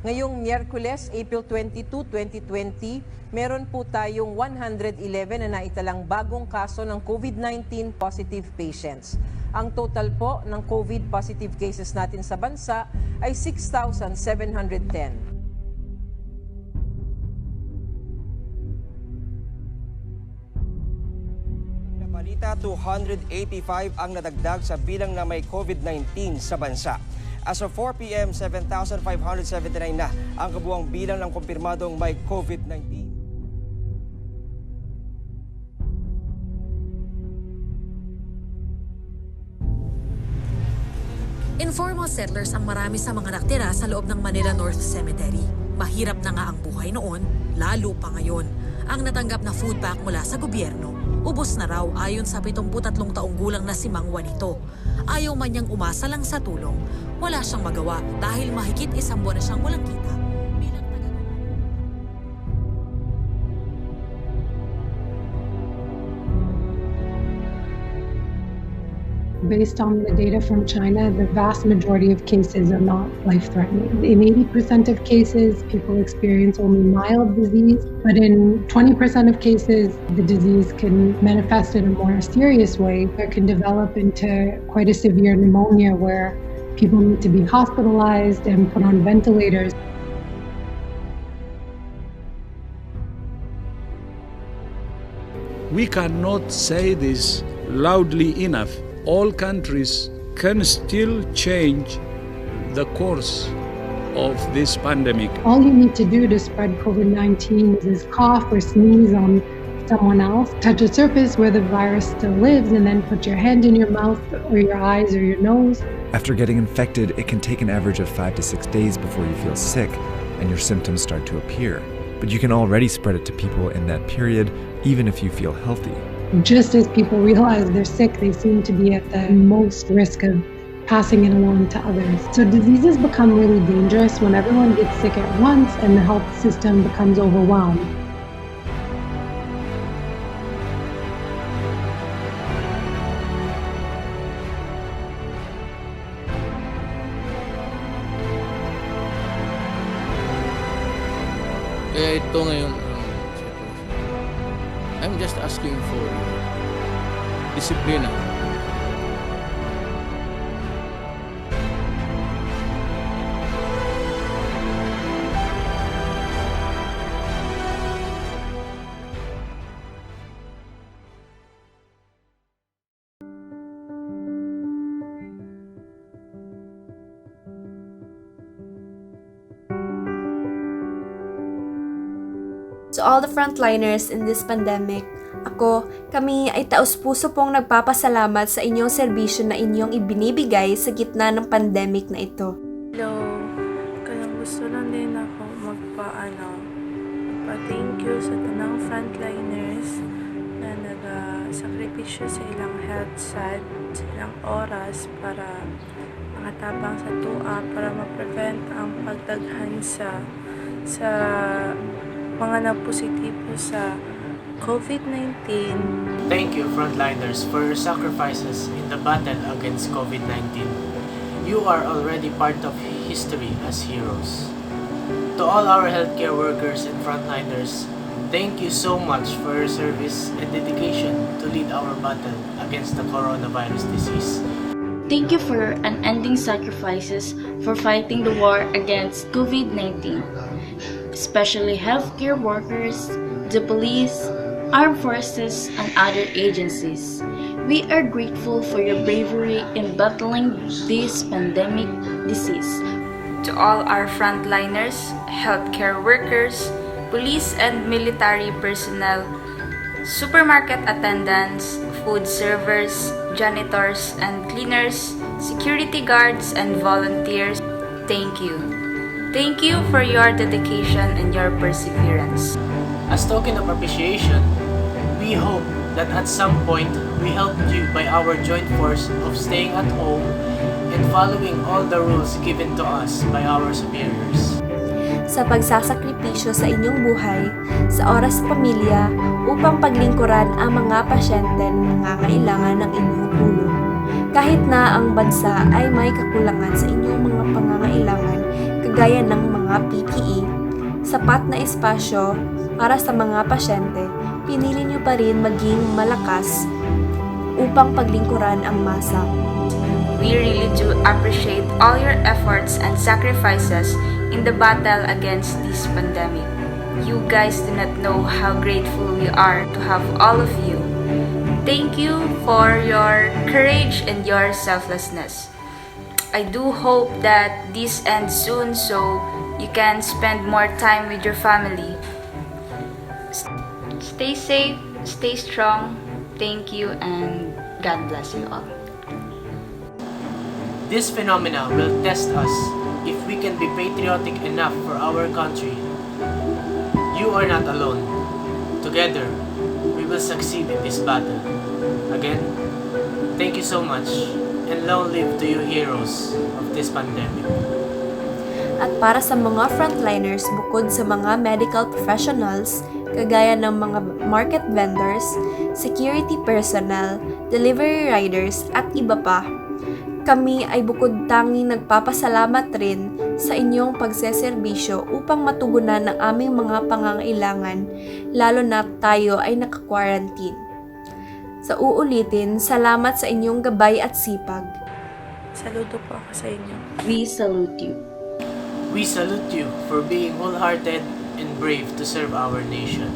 Ngayong Miyerkules, April 22, 2020, meron po tayong 111 na naitalang bagong kaso ng COVID-19 positive patients. Ang total po ng COVID positive cases natin sa bansa ay 6,710. Balita, 285 ang nadagdag sa bilang na may COVID-19 sa bansa. As of 4 p.m., 7,579 na ang kabuuang bilang ng kumpirmadong may COVID-19. Informal settlers ang marami sa mga nakatira sa loob ng Manila North Cemetery. Mahirap na nga ang buhay noon, lalo pa ngayon. Ang natanggap na food pack mula sa gobyerno, ubos na raw ayon sa 73 taong gulang na si Mang Juanito. Ayaw man niyang umasa lang sa tulong, wala siyang magawa dahil mahigit 1 buwan na siyang walang kita. Based on the data from China, the vast majority of cases are not life-threatening. In 80% of cases, people experience only mild disease, but in 20% of cases, the disease can manifest in a more serious way. It can develop into quite a severe pneumonia where people need to be hospitalized and put on ventilators. We cannot say this loudly enough. All countries can still change the course of this pandemic. All you need to do to spread COVID-19 is cough or sneeze on someone else, touch a surface where the virus still lives, and then put your hand in your mouth or your eyes or your nose. After getting infected, it can take an average of 5 to 6 days before you feel sick and your symptoms start to appear. But you can already spread it to people in that period, even if you feel healthy. Just as people realize they're sick, they seem to be at the most risk of passing it along to others. So diseases become really dangerous when everyone gets sick at once and the health system becomes overwhelmed. Kaya ito ngayon, I'm just asking for disiplina. To all the frontliners in this pandemic, kami ay taos-puso pong nagpapasalamat sa inyong serbisyo na inyong ibinibigay sa gitna ng pandemic na ito. Hello, kaya gusto lang din ako magpa-thank you sa tanang frontliners na nagsakripisyo sa ilang health sa ilang oras para makatabang sa tua para ma-prevent ang pagdaghan sa mga napositibo sa COVID-19. Thank you, Frontliners, for your sacrifices in the battle against COVID-19. You are already part of history as heroes. To all our healthcare workers and frontliners, thank you so much for your service and dedication to lead our battle against the coronavirus disease. Thank you for your unending sacrifices for fighting the war against COVID-19, especially healthcare workers, the police, armed forces, and other agencies. We are grateful for your bravery in battling this pandemic disease. To all our frontliners, healthcare workers, police and military personnel, supermarket attendants, food servers, janitors and cleaners, security guards and volunteers, thank you. Thank you for your dedication and your perseverance. As token of appreciation, we hope that at some point we helped you by our joint force of staying at home and following all the rules given to us by our superiors. Sa pagsasakripisyo sa inyong buhay, sa oras sa pamilya, upang paglingkuran ang mga pasyente na nangangailangan ng inyong tulong. Kahit na ang bansa ay may kakulangan sa inyong mga pangangailangan, kagaya ng mga PPE, sapat na espasyo para sa mga pasyente, pinili niyo pa rin maging malakas upang paglingkuran ang masa. We really do appreciate all your efforts and sacrifices in the battle against this pandemic. You guys do not know how grateful we are to have all of you. Thank you for your courage and your selflessness. I do hope that this ends soon so you can spend more time with your family. Stay safe, stay strong. Thank you and God bless you all. This phenomena will test us if we can be patriotic enough for our country. You are not alone. Together, we will succeed in this battle. Again, thank you so much. And long live to you heroes of this pandemic. At para sa mga frontliners bukod sa mga medical professionals, kagaya ng mga market vendors, security personnel, delivery riders at iba pa, kami ay bukod tanging nagpapasalamat rin sa inyong pagseserbisyo upang matugunan ang aming mga pangangailangan, lalo na tayo ay naka-quarantine. Sa uulitin, salamat sa inyong gabay at sipag. Saludo po ako sa inyo. We salute you. We salute you for being wholehearted and brave to serve our nation.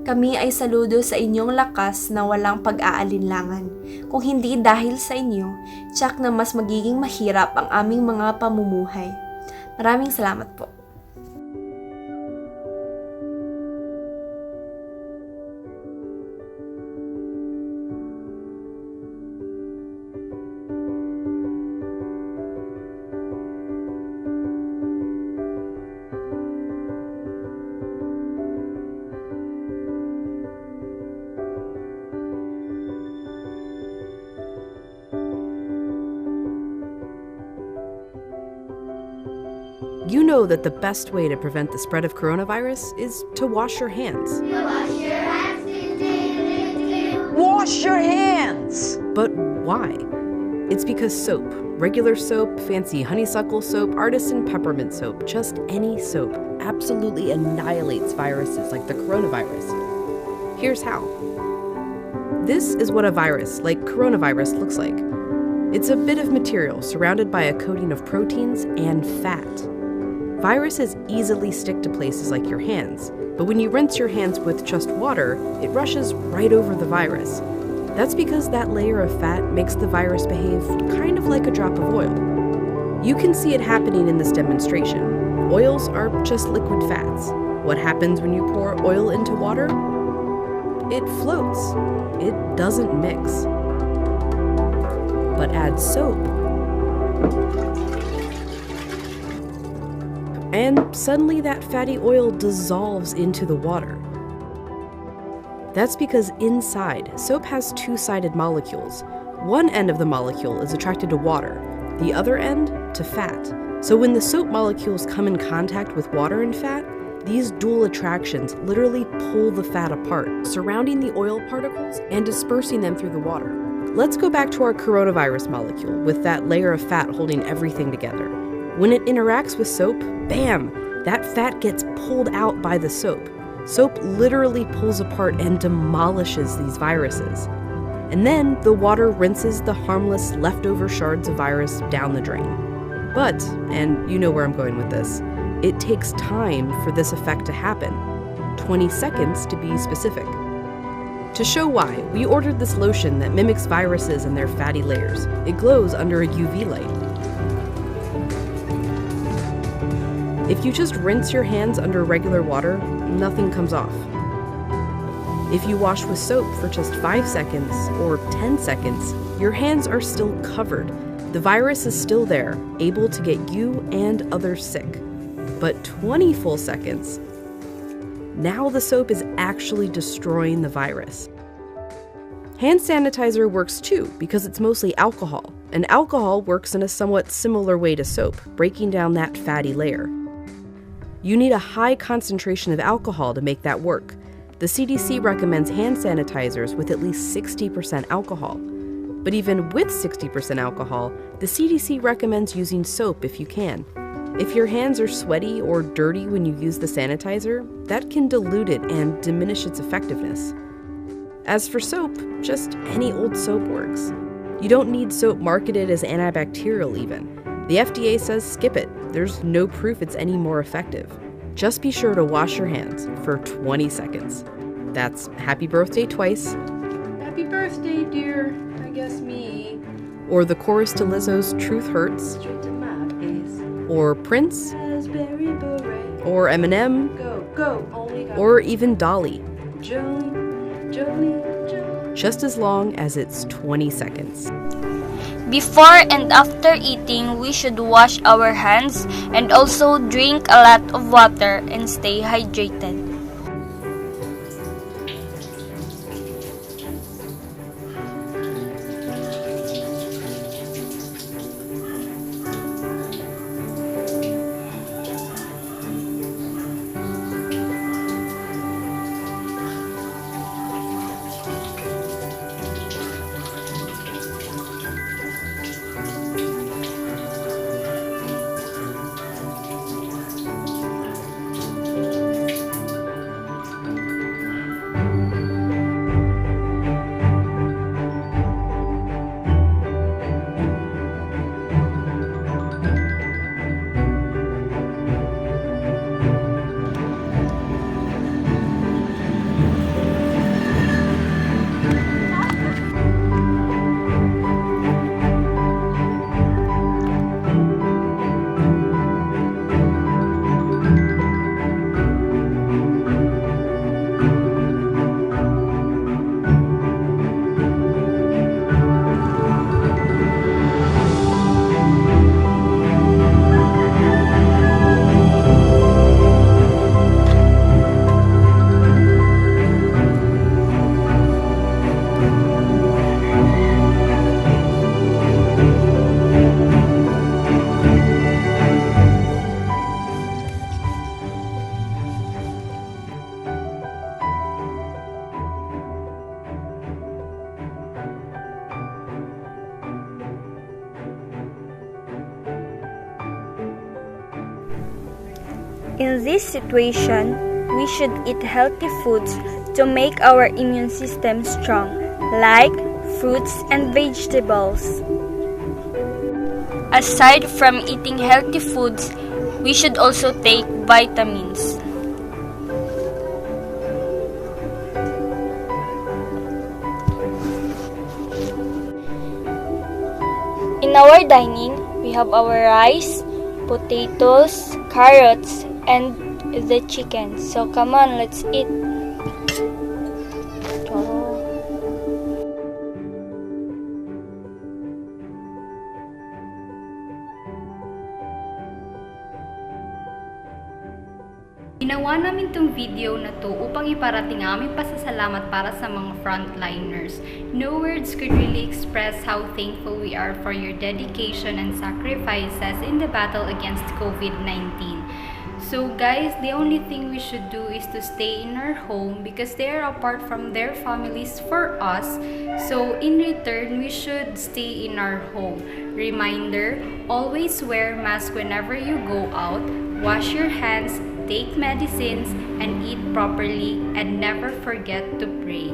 Kami ay saludo sa inyong lakas na walang pag-aalinlangan. Kung hindi dahil sa inyo, tiyak na mas magiging mahirap ang aming mga pamumuhay. Maraming salamat po. You know that the best way to prevent the spread of coronavirus is to wash your hands. Wash your hands! But why? It's because soap, regular soap, fancy honeysuckle soap, artisan peppermint soap, just any soap, absolutely annihilates viruses like the coronavirus. Here's how. This is what a virus, like coronavirus, looks like. It's a bit of material surrounded by a coating of proteins and fat. Viruses easily stick to places like your hands, but when you rinse your hands with just water, it rushes right over the virus. That's because that layer of fat makes the virus behave kind of like a drop of oil. You can see it happening in this demonstration. Oils are just liquid fats. What happens when you pour oil into water? It floats. It doesn't mix. But add soap, and suddenly that fatty oil dissolves into the water. That's because inside, soap has two-sided molecules. One end of the molecule is attracted to water, the other end to fat. So when the soap molecules come in contact with water and fat, these dual attractions literally pull the fat apart, surrounding the oil particles and dispersing them through the water. Let's go back to our coronavirus molecule with that layer of fat holding everything together. When it interacts with soap, bam, that fat gets pulled out by the soap. Soap literally pulls apart and demolishes these viruses. And then the water rinses the harmless leftover shards of virus down the drain. But, and you know where I'm going with this, it takes time for this effect to happen. 20 seconds to be specific. To show why, we ordered this lotion that mimics viruses and their fatty layers. It glows under a UV light. If you just rinse your hands under regular water, nothing comes off. If you wash with soap for just 5 seconds or 10 seconds, your hands are still covered. The virus is still there, able to get you and others sick. But 20 full seconds, now the soap is actually destroying the virus. Hand sanitizer works too because it's mostly alcohol, and alcohol works in a somewhat similar way to soap, breaking down that fatty layer. You need a high concentration of alcohol to make that work. The CDC recommends hand sanitizers with at least 60% alcohol. But even with 60% alcohol, the CDC recommends using soap if you can. If your hands are sweaty or dirty when you use the sanitizer, that can dilute it and diminish its effectiveness. As for soap, just any old soap works. You don't need soap marketed as antibacterial even. The FDA says skip it. There's no proof it's any more effective. Just be sure to wash your hands for 20 seconds. That's happy birthday twice. Happy birthday, dear. I guess me. Or the chorus to Lizzo's Truth Hurts. Straight to my face. Or Prince. Raspberry beret. Or Eminem. Go, only got or even Dolly. Jolie. Just as long as it's 20 seconds. Before and after eating, we should wash our hands and also drink a lot of water and stay hydrated. In this situation, we should eat healthy foods to make our immune system strong, like fruits and vegetables. Aside from eating healthy foods, we should also take vitamins. In our dining, we have our rice, potatoes, carrots, and the chicken. So come on, let's eat. Ginawa namin tong video na to upang iparating ang aming pasasalamat para sa mga frontliners. No words could really express how thankful we are for your dedication and sacrifices in the battle against COVID-19. So guys, the only thing we should do is to stay in our home because they are apart from their families for us. So in return, we should stay in our home. Reminder, always wear mask whenever you go out, wash your hands, take medicines, and eat properly, and never forget to pray.